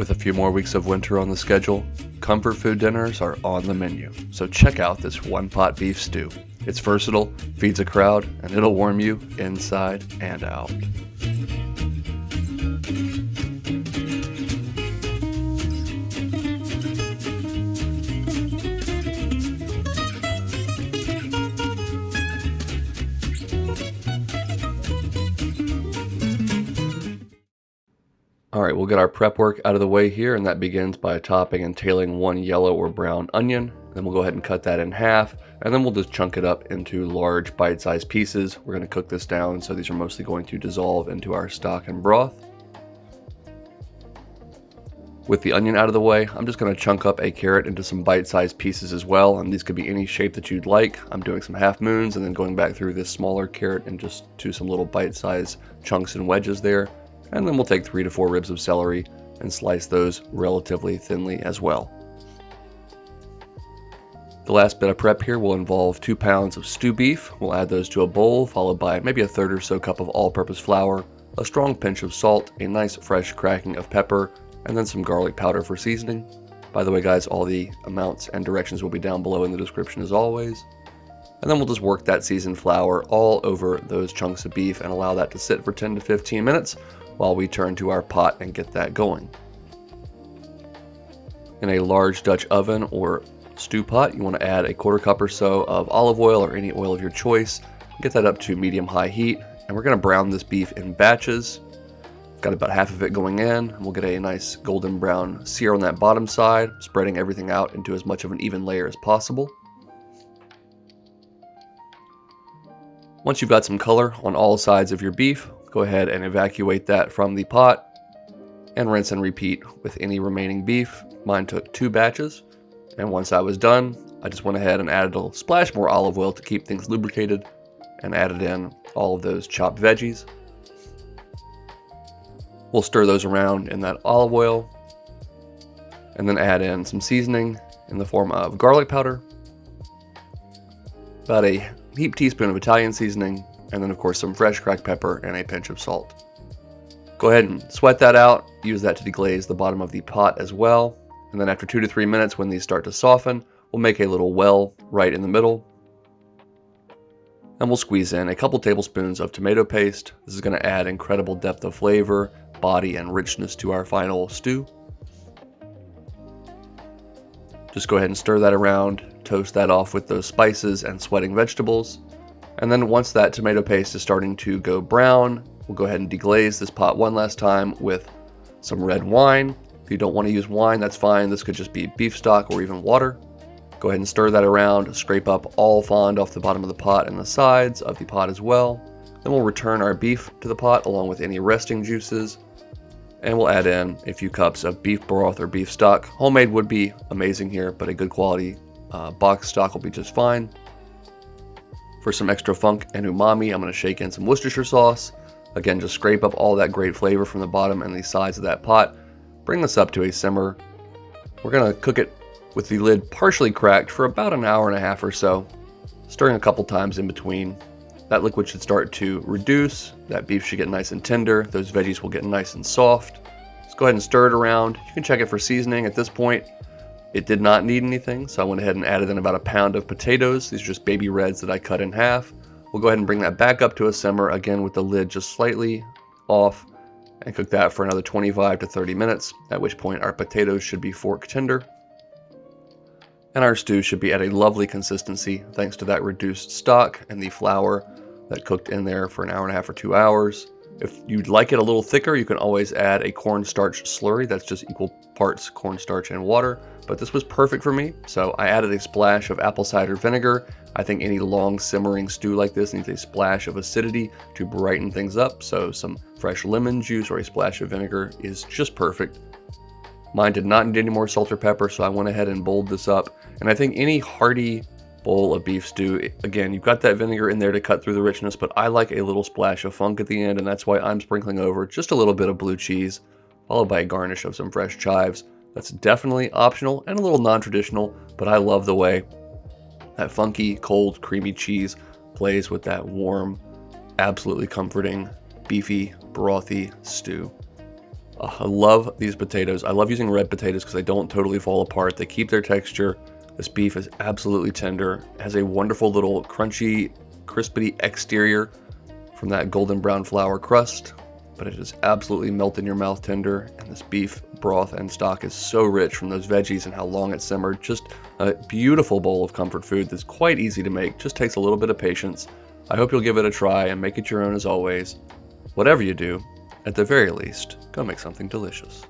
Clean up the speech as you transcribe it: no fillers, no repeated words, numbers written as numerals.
With a few more weeks of winter on the schedule, comfort food dinners are on the menu, so check out this one-pot beef stew. It's versatile, feeds a crowd, and it'll warm you inside and out. Alright, we'll get our prep work out of the way here, and that begins by topping and tailing one yellow or brown onion. Then we'll go ahead and cut that in half, and then we'll just chunk it up into large bite-sized pieces. We're going to cook this down, so these are mostly going to dissolve into our stock and broth. With the onion out of the way, I'm just going to chunk up a carrot into some bite-sized pieces as well, and these could be any shape that you'd like. I'm doing some half moons and then going back through this smaller carrot and just to some little bite-sized chunks and wedges there. And then we'll take 3 to 4 ribs of celery and slice those relatively thinly as well. The last bit of prep here will involve 2 pounds of stew beef. We'll add those to a bowl, followed by maybe a third or so cup of all-purpose flour, a strong pinch of salt, a nice fresh cracking of pepper, and then some garlic powder for seasoning. By the way, guys, all the amounts and directions will be down below in the description as always. And then we'll just work that seasoned flour all over those chunks of beef and allow that to sit for 10 to 15 minutes while we turn to our pot and get that going. In a large Dutch oven or stew pot, you want to add a 1/4 cup or so of olive oil or any oil of your choice. Get that up to medium-high heat, and we're going to brown this beef in batches. Got about half of it going in, and we'll get a nice golden brown sear on that bottom side, spreading everything out into as much of an even layer as possible. Once you've got some color on all sides of your beef, go ahead and evacuate that from the pot and rinse and repeat with any remaining beef. Mine took 2 batches, and once I was done, I just went ahead and added a splash more olive oil to keep things lubricated and added in all of those chopped veggies. We'll stir those around in that olive oil and then add in some seasoning in the form of garlic powder, about a heaped teaspoon of Italian seasoning, and then of course some fresh cracked pepper and a pinch of salt. Go ahead and sweat that out, use that to deglaze the bottom of the pot as well, and then after 2 to 3 minutes when these start to soften, we'll make a little well right in the middle, and we'll squeeze in a couple tablespoons of tomato paste. This is going to add incredible depth of flavor, body, and richness to our final stew. Just go ahead and stir that around, toast that off with those spices and sweating vegetables. And then once that tomato paste is starting to go brown, we'll go ahead and deglaze this pot one last time with some red wine. If you don't want to use wine, that's fine. This could just be beef stock or even water. Go ahead and stir that around, scrape up all fond off the bottom of the pot and the sides of the pot as well. Then we'll return our beef to the pot along with any resting juices. And we'll add in a few cups of beef broth or beef stock. Homemade would be amazing here, but a good quality box stock will be just fine. For some extra funk and umami, I'm going to shake in some Worcestershire sauce. Again, just scrape up all that great flavor from the bottom and the sides of that pot. Bring this up to a simmer. We're going to cook it with the lid partially cracked for about an hour and a half or so, stirring a couple times in between. That liquid should start to reduce. That beef should get nice and tender. Those veggies will get nice and soft. Let's go ahead and stir it around. You can check it for seasoning. At this point, it did not need anything, so I went ahead and added in about 1 pound of potatoes. These are just baby reds that I cut in half. We'll go ahead and bring that back up to a simmer, again with the lid just slightly off, and cook that for another 25 to 30 minutes, at which point our potatoes should be fork tender. And our stew should be at a lovely consistency thanks to that reduced stock and the flour that cooked in there for an hour and a half or 2 hours. If you'd like it a little thicker, you can always add a cornstarch slurry. That's just equal parts cornstarch and water. But this was perfect for me, so I added a splash of apple cider vinegar. I think any long simmering stew like this needs a splash of acidity to brighten things up, so some fresh lemon juice or a splash of vinegar is just perfect. Mine did not need any more salt or pepper, so I went ahead and bowled this up. And I think any hearty bowl of beef stew, again, you've got that vinegar in there to cut through the richness, but I like a little splash of funk at the end, and that's why I'm sprinkling over just a little bit of blue cheese, followed by a garnish of some fresh chives. That's definitely optional and a little non-traditional, but I love the way that funky, cold, creamy cheese plays with that warm, absolutely comforting, beefy, brothy stew. I love these potatoes. I love using red potatoes because they don't totally fall apart. They keep their texture. This beef is absolutely tender. It has a wonderful little crunchy, crispy exterior from that golden brown flour crust, but it is absolutely melt in your mouth tender. And this beef broth and stock is so rich from those veggies and how long it simmered. Just a beautiful bowl of comfort food that's quite easy to make. Just takes a little bit of patience. I hope you'll give it a try and make it your own as always. Whatever you do, at the very least, go make something delicious.